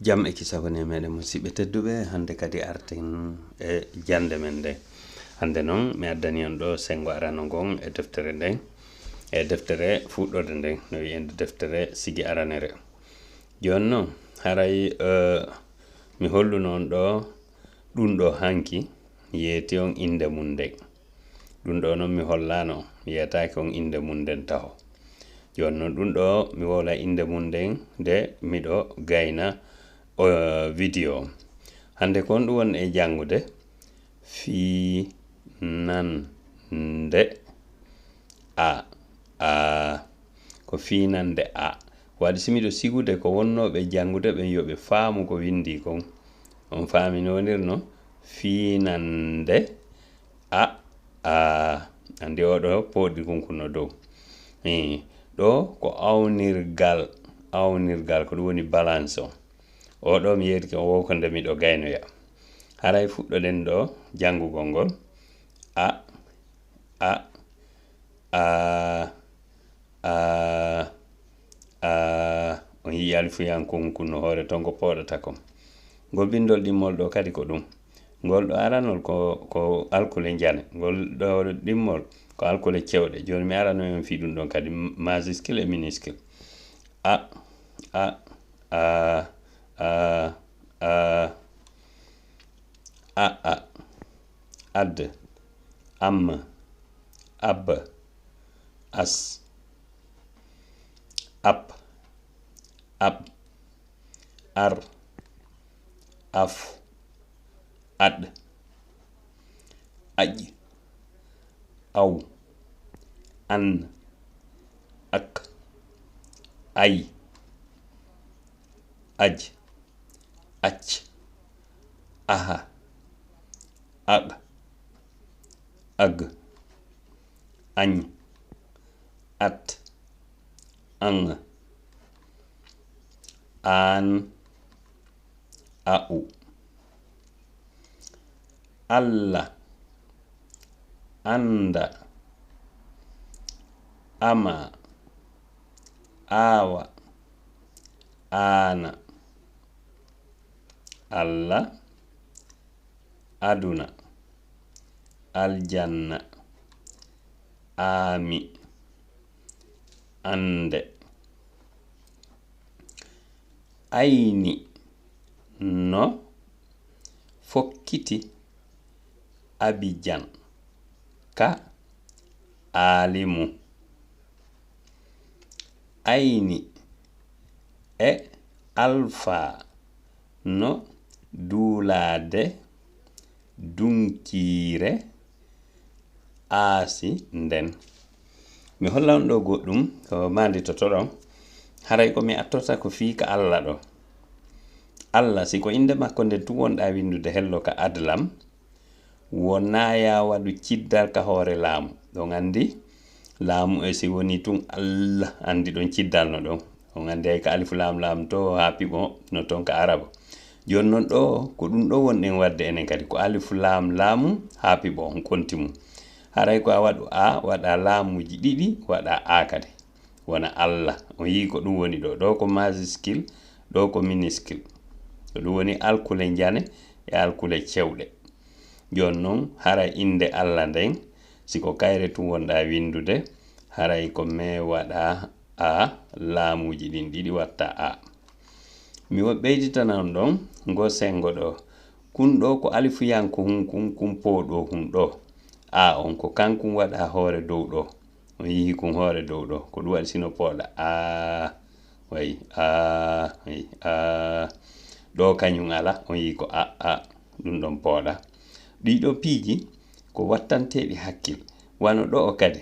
Jam e kisabane meɗen musidɓe tedduɓe hande kadi arten e jande men nde hande noon mi addani on ɗo sengo arano gon e deftere nden e deftere fuɗɗode nden no wiyende deftere sigi aranere joni noon haray mi hollu noon ɗo ɗum ɗo hanki yeeti on inde mum nden ɗum ɗo noon mi hollano mi yetaki on inde mum nden taho joni noon ɗum ɗo mi wola inde mum nden nde miɗo gayna video hande kon ɗum won e jangude finande a ko finande a waɗi simiɗo sigude ko wonnoɓe jangude ɓen yoɓe faamu ko windi kon on faami no wonirno finande a andi oɗo poɗi kunkuno dow ɗo ko awnirgal ko ɗum woni balance o oɗo mi yeeti ko wo ko nde miɗo gaynoya haray fuɗɗoɗen ɗo jangugol ngol on yi alifuyankunku no hoore ton ko poɗata kon ngol bindol ɗimmol ɗo kadi ko ɗum ngol ɗo aranol ko alkule jane ngol ɗo ɗimmol ko alkule cewɗe joni mi arano en fi ɗum ɗon kadi majuscule e minuscule ad am ab as ap ar af ad aj aw an ak ay aj ac aha ag ag añ at ang an au alla anda ama awa ana alla aduna aljanna ami ande ayni no fokkiti Abidjan ka alimu ayni e alpha no duulade dunkire aasi nden mi holla on ɗo goɗɗum ko manditoto ɗon haray ko mi attota ko fii ka Allah ɗo Allah si ko inde makko nde tu wonɗa windude hello ka adlam wona ya waɗu ciddal ka hoore laamu ɗon andi laamu e si woni tun Allah andi ɗon ciddal no ɗon on andi ay ka alifu lam to ha piɓo no ton ka arabo joni noon ɗo ko ɗum ɗo wonɗen wadde enen kadi ko alifu laamu ha piɓo on konti mum haray ko a waɗu a waɗa laamuji ɗiɗi waɗa a kadi wona Allah on yi ko ɗum woni ɗo ko majuscule ɗo ko minuscule ko ɗum woni alkule jane e alkule cewɗe joni noon haray inde Allah nden siko kayre tun wonɗa windude haray ko me waɗa a laamuji ɗin ɗiɗi watta a mi ɓeyditanan ɗon ngo sengo ɗo kun ɗo ko alifu yanko kun po ɗo hun ɗo a on ko kankun waɗa hoore dow ɗo on yihi kun hoore dow ɗo ko ɗum waɗi sino pooɗa way ɗo kañum ala on yi ko ɗum ɗon pooɗa ɗiɗo piiji ko wattanteɗi hakkil wano ɗo o kadi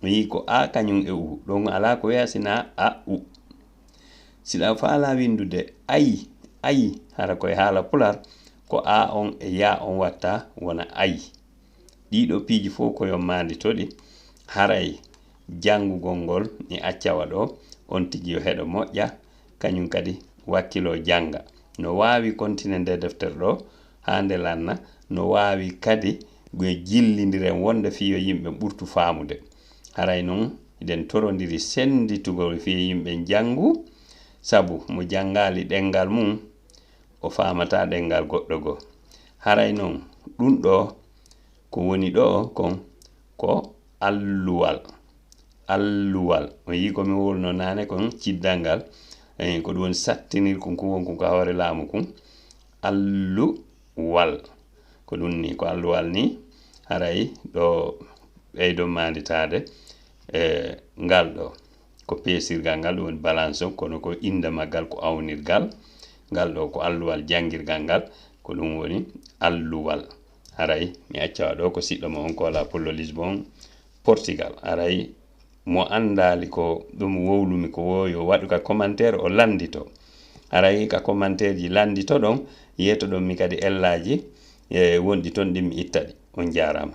on yi ko a kañum e u ɗon ala ko wiyasina a u siɗa faala windude ayi hara koye haala pular ko a on e ya on watta wona ayi ɗiɗo piiji fof ko yommandi toɗi haray jangugol ngol ni accawa ɗo on tigi yo heɗo moƴƴa kañum kadi wakkilo janga no wawi continue nde deftere ɗo ha nde lanna no wawi kadi ɓe jillidiren wonde fiyo yimɓe ɓurtu faamude haray noon iɗen torodiri senditugol fiyo yimɓe jangu sabu mo jangali ɗengal mum o famata ɗengal goɗɗo go haray non ɗum ɗo ko woni ɗo kon ko alluwal o yi ko mi wolno nane kon ciddal ngal ko ɗum woni sattinir kon ko won kon ko hawre laamu kon alluwal ko ɗum ni ko alluwal ni haray ɗo ɓeydo manditade ngal ɗo ko pesirgal ngal ɗum woni balance kono ko inde maggal ko awnirgal ngal ɗo ko alluwal jangirgal ngal ko ɗum woni alluwal haray mi acca ɗo ko siɗɗo mo on ko la pullo Lisbon Portugal haray mo andali ko ɗum wowlumi ko wo yo waɗu ka commentaire o landito haray ka commentaire ji landito ɗon yeto ɗon mi kadi ellaji wonɗi ton ɗin mi itta ɗi on jarama.